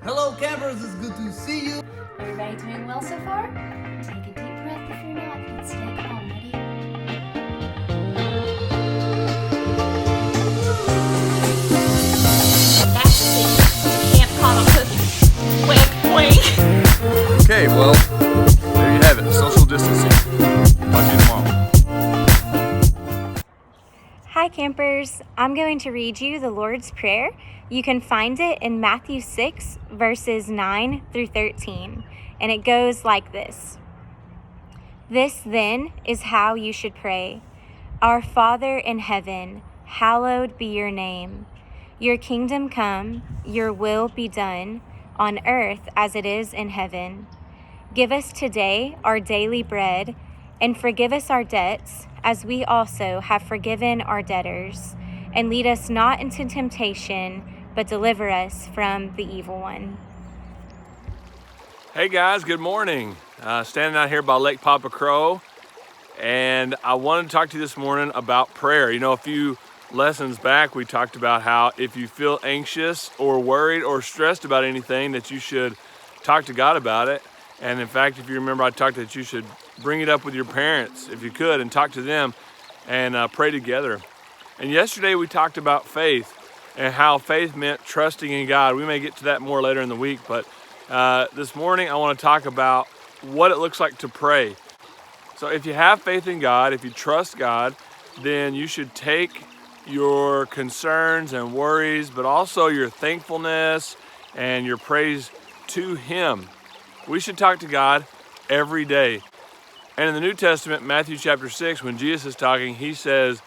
Hello campers, it's good to see you. Everybody doing well so far? Take a deep breath if you're not. Let's stay calm. Ready? That's it. Can't call a cookie. Wink, wink. Okay, well, there you have it. Social distancing. Talk to you tomorrow. Hi campers, I'm going to read you the Lord's Prayer. You can find it in Matthew 6 verses 9 through 13, and it goes like this. This then is how you should pray. Our Father in heaven, hallowed be your name. Your kingdom come, your will be done, on earth as it is in heaven. Give us today our daily bread, and forgive us our debts, as we also have forgiven our debtors. And lead us not into temptation, but deliver us from the evil one. Hey guys, good morning. Standing out here by Lake Papa Crow, and I wanted to talk to you this morning about prayer. You know, a few lessons back we talked about how if you feel anxious or worried or stressed about anything, that you should talk to God about it. And in fact, if you remember, I talked that you should bring it up with your parents if you could and talk to them and pray together. And yesterday we talked about faith and how faith meant trusting in God. We may get to that more later in the week, but this morning I want to talk about what it looks like to pray. So if you have faith in God, if you trust God, then you should take your concerns and worries, but also your thankfulness and your praise to Him. We should talk to God every day. And in the New Testament, Matthew chapter 6, when Jesus is talking, he says,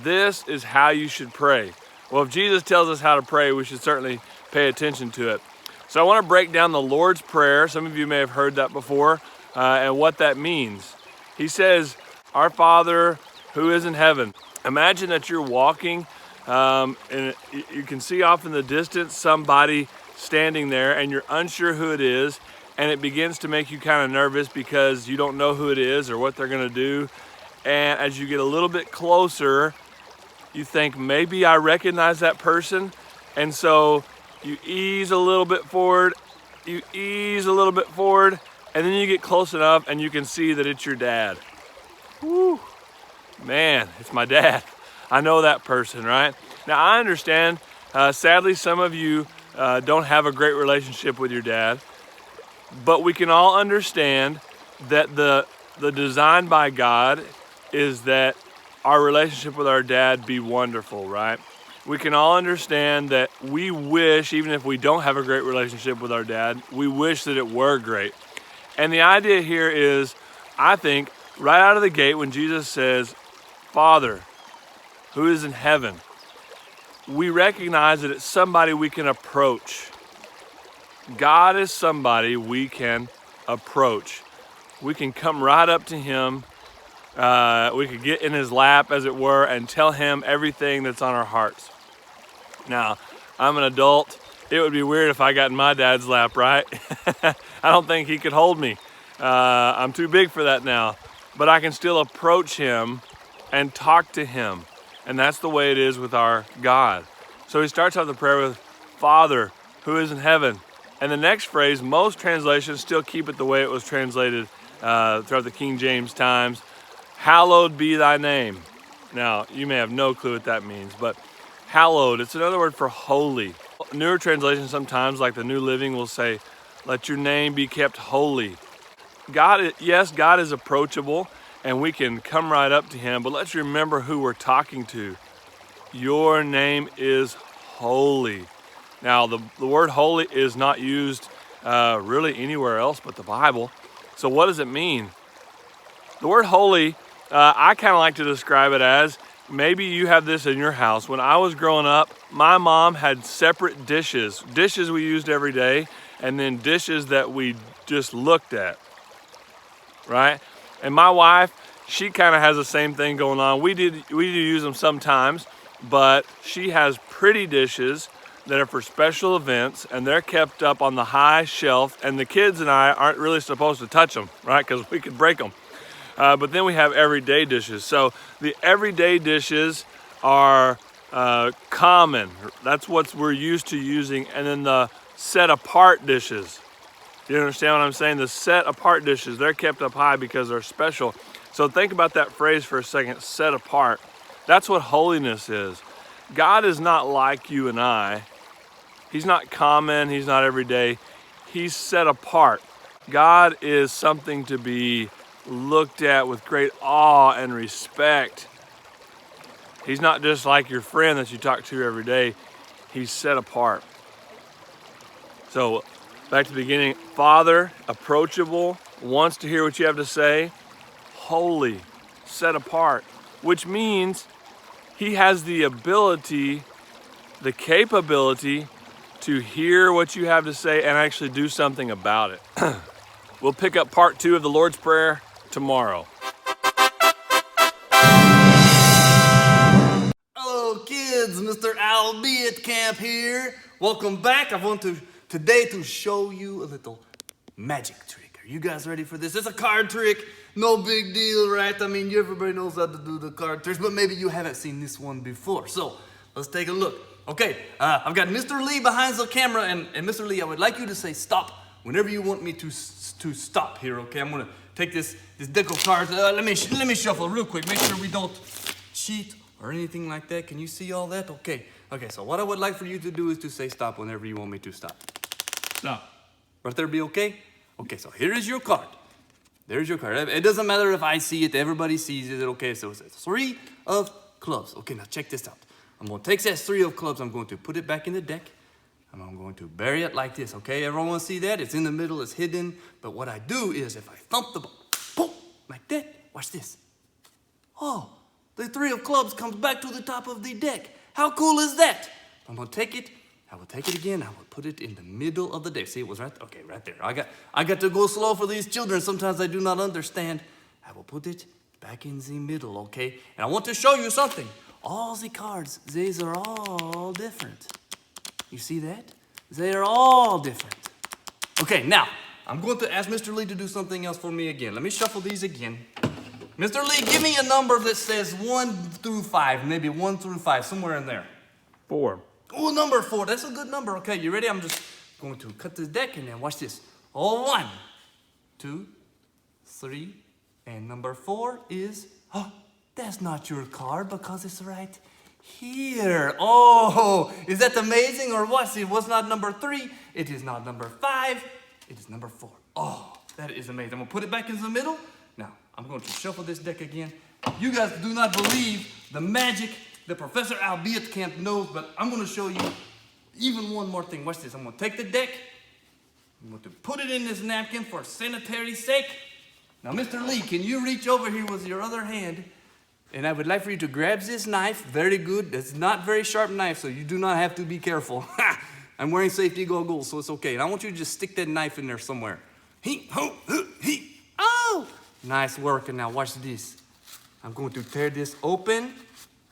this is how you should pray. Well, if Jesus tells us how to pray, we should certainly pay attention to it. So I want to break down the Lord's Prayer. Some of you may have heard that before, and what that means. He says, Our Father who is in heaven. Imagine that you're walking, and you can see off in the distance somebody standing there, and you're unsure who it is, and it begins to make you kind of nervous because you don't know who it is or what they're going to do. And as you get a little bit closer, you think, maybe I recognize that person. And so you ease a little bit forward, and then you get close enough and you can see that it's your dad. Woo, man, it's my dad. I know that person, right? Now I understand, sadly, some of you don't have a great relationship with your dad. But we can all understand that the design by God is that our relationship with our dad be wonderful, right? We can all understand that we wish, even if we don't have a great relationship with our dad, we wish that it were great. And the idea here is, I think, right out of the gate when Jesus says, Father, who is in heaven, we recognize that it's somebody we can approach. God is somebody we can approach. We can come right up to Him. We could get in His lap, as it were, and tell Him everything that's on our hearts. Now, I'm an adult. It would be weird if I got in my dad's lap, right? I don't think he could hold me. I'm too big for that now. But I can still approach Him and talk to Him. And that's the way it is with our God. So he starts out the prayer with, Father, who is in heaven. And the next phrase, most translations still keep it the way it was translated throughout the King James times. Hallowed be thy name. Now, you may have no clue what that means, but hallowed, it's another word for holy. Newer translations sometimes, like the New Living, will say, let your name be kept holy. Yes, God is approachable, and we can come right up to Him, but let's remember who we're talking to. Your name is holy. Now, the word holy is not used really anywhere else but the Bible. So what does it mean? The word holy, I kind of like to describe it as, maybe you have this in your house. When I was growing up, my mom had separate dishes. Dishes we used every day, and then dishes that we just looked at, right? And my wife, she kind of has the same thing going on. We do use them sometimes, but she has pretty dishes that are for special events, and they're kept up on the high shelf, and the kids and I aren't really supposed to touch them, right? Because we could break them. But then we have everyday dishes. So the everyday dishes are common. That's what we're used to using. And then the set apart dishes. You understand what I'm saying? The set apart dishes, they're kept up high because they're special. So think about that phrase for a second, set apart. That's what holiness is. God is not like you and I. He's not common, he's not everyday. He's set apart. God is something to be looked at with great awe and respect. He's not just like your friend that you talk to every day. He's set apart. So back to the beginning, Father, approachable, wants to hear what you have to say, holy, set apart, which means he has the ability, the capability to hear what you have to say and actually do something about it. We'll pick up part 2 of the Lord's Prayer tomorrow. Hello kids, Mr. Al Beatcamp here. Welcome back. I want to today to show you a little magic trick. Are you guys ready for this? It's a card trick. No big deal, right? I mean, everybody knows how to do the card tricks, but maybe you haven't seen this one before. So let's take a look. Okay, I've got Mr. Lee behind the camera, and Mr. Lee, I would like you to say stop whenever you want me to stop here. Okay, I'm gonna take this deck of cards. Let me shuffle real quick. Make sure we don't cheat or anything like that. Can you see all that? Okay. So what I would like for you to do is to say stop whenever you want me to stop. Stop. Right there, be okay? Okay, so here is your card. There's your card. It doesn't matter if I see it, everybody sees it, okay? So it's 3 of clubs. Okay, now check this out. I'm gonna take that 3 of clubs, I'm going to put it back in the deck, and I'm going to bury it like this, okay? Everyone see that? It's in the middle, it's hidden, but what I do is if I thump the ball, boom, like that, watch this. Oh, the 3 of clubs comes back to the top of the deck. How cool is that? I'm gonna take it, I will take it again, I will put it in the middle of the deck. See, it was right there. I got to go slow for these children. Sometimes I do not understand. I will put it back in the middle, okay? And I want to show you something. All the cards, these are all different. You see that? They are all different. Okay, now, I'm going to ask Mr. Lee to do something else for me again. Let me shuffle these again. Mr. Lee, give me a number that says 1 through 5, maybe 1 through 5, somewhere in there. 4. Oh, number 4, that's a good number. Okay, you ready? I'm just going to cut this deck and then watch this. Oh, 1, 2, 3, and number 4 is, oh, that's not your card because it's right here. Oh, is that amazing or what? See, it was not number 3. It is not number 5. It is number 4. Oh, that is amazing. I'm going to put it back in the middle. Now, I'm going to shuffle this deck again. You guys do not believe the magic that Professor Al Beatcamp knows, but I'm going to show you even one more thing. Watch this. I'm going to take the deck. I'm going to put it in this napkin for sanitary sake. Now, Mr. Lee, can you reach over here with your other hand? And I would like for you to grab this knife. Very good. It's not very sharp knife, so you do not have to be careful. I'm wearing safety goggles, so it's okay. And I want you to just stick that knife in there somewhere. Oh! Nice work. And now watch this. I'm going to tear this open.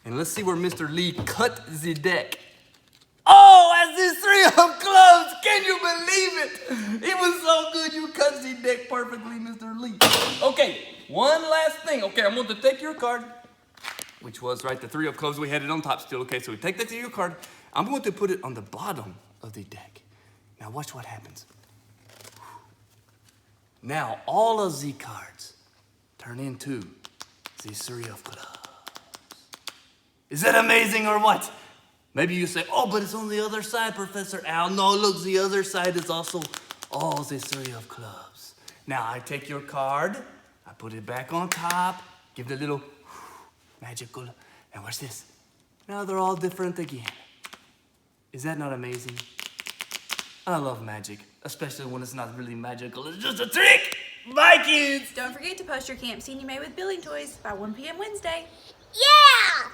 And let's see where Mr. Lee cut the deck. Oh, that's this 3 of clubs. Can you believe it? It was so good. You cut the deck perfectly, Mr. Lee. Okay, one last thing. Okay, I'm going to take your card, which was, right, the 3 of clubs. We had it on top still. Okay, so we take that to your card. I'm going to put it on the bottom of the deck. Now watch what happens. Now all of the cards turn into the 3 of clubs. Is that amazing or what? Maybe you say, oh, but it's on the other side, Professor Al. No, look, the other side is also all the 3 of clubs. Now I take your card, I put it back on top, give it a little magical. Now watch this. Now they're all different again. Is that not amazing? I love magic, especially when it's not really magical. It's just a trick. Bye, kids. Don't forget to post your camp scene you made with building toys by 1 p.m. Wednesday. Yeah!